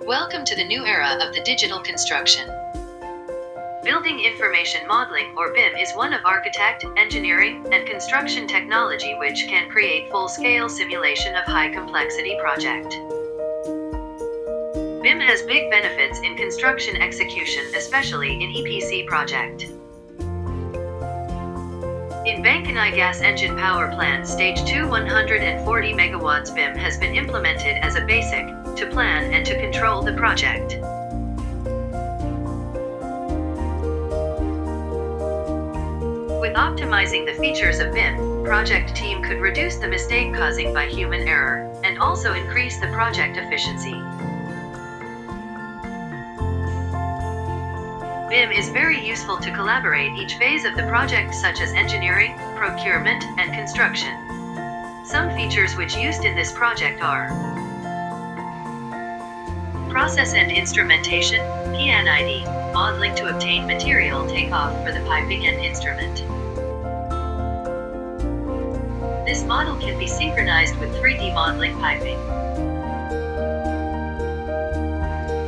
Welcome to the new era of the digital construction. Building Information Modeling, or BIM, is one of architect, engineering, and construction technology which can create full-scale simulation of high-complexity project. BIM has big benefits in construction execution, especially in EPC project. In Bangkanai gas engine power plant stage 2 140 megawatts BIM has been implemented as a basic to plan and to control the project. With optimizing the features of BIM, project team could reduce the mistake causing by human error and also increase the project efficiency. BIM is very useful to collaborate each phase of the project, such as engineering, procurement, and construction. Some features which used in this project are process and instrumentation, P ID, modeling to obtain material takeoff for the piping and instrument. This model can be synchronized with 3D modeling piping.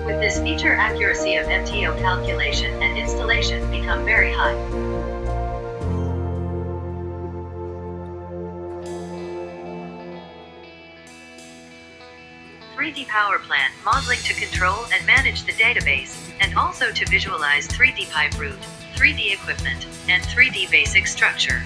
With this feature, accuracy of MTO calculation and installation become very high. (3D power plant modeling to control and manage the database, and also to visualize 3D pipe route, 3D equipment, and 3D basic structure.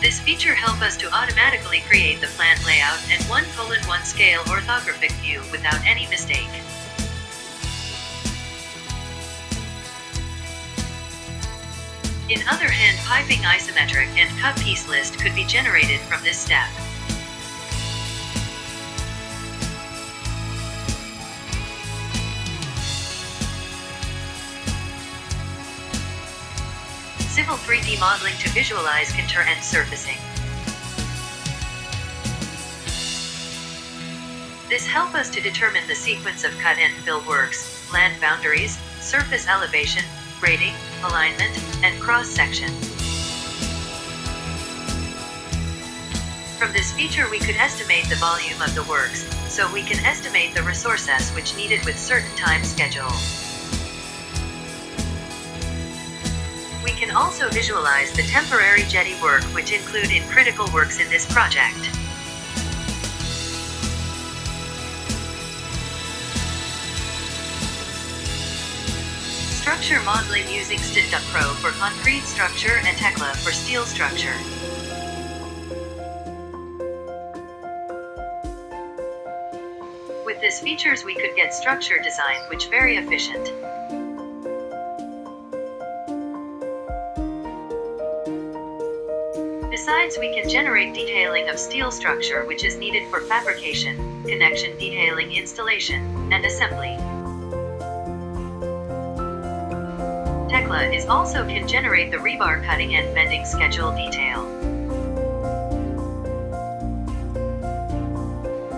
This feature helps us to automatically create the plant layout and 1:1 scale orthographic view without any mistake. In other hand, piping isometric and cut piece list could be generated from this step. Civil 3D modeling to visualize contour and surfacing. This helps us to determine the sequence of cut and fill works, land boundaries, surface elevation, grading, alignment, and cross-section. From this feature we could estimate the volume of the works, so we can estimate the resources which needed with certain time schedule. We can also visualize the temporary jetty work which include in critical works in this project. Structure modeling using Struktur Pro for concrete structure and Tekla for steel structure. With this features we could get structure design which very efficient. Besides, we can generate detailing of steel structure which is needed for fabrication, connection detailing, installation, and assembly. Tekla is also can generate the rebar cutting and bending schedule detail.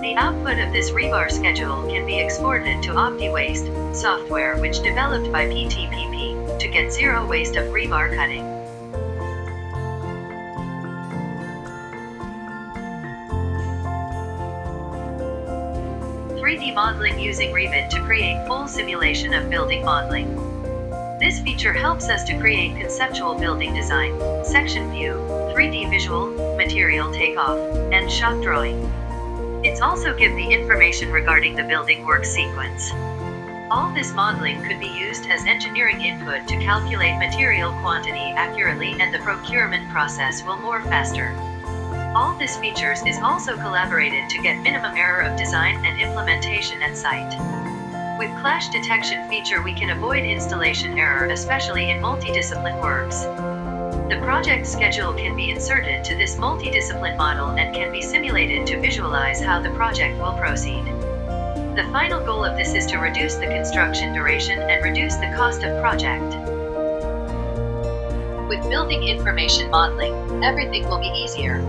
The output of this rebar schedule can be exported to OptiWaste software which developed by PTPP to get zero waste of rebar cutting. 3D modeling using Revit to create full simulation of building modeling. This feature helps us to create conceptual building design, section view, 3D visual, material takeoff, and shop drawing. It's also give the information regarding the building work sequence. All this modeling could be used as engineering input to calculate material quantity accurately, and the procurement process will more faster. All this features is also collaborated to get minimum error of design and implementation at site. With clash detection feature we can avoid installation error, especially in multidiscipline works. The project schedule can be inserted to this multidiscipline model and can be simulated to visualize how the project will proceed. The final goal of this is to reduce the construction duration and reduce the cost of project. With building information modeling, everything will be easier.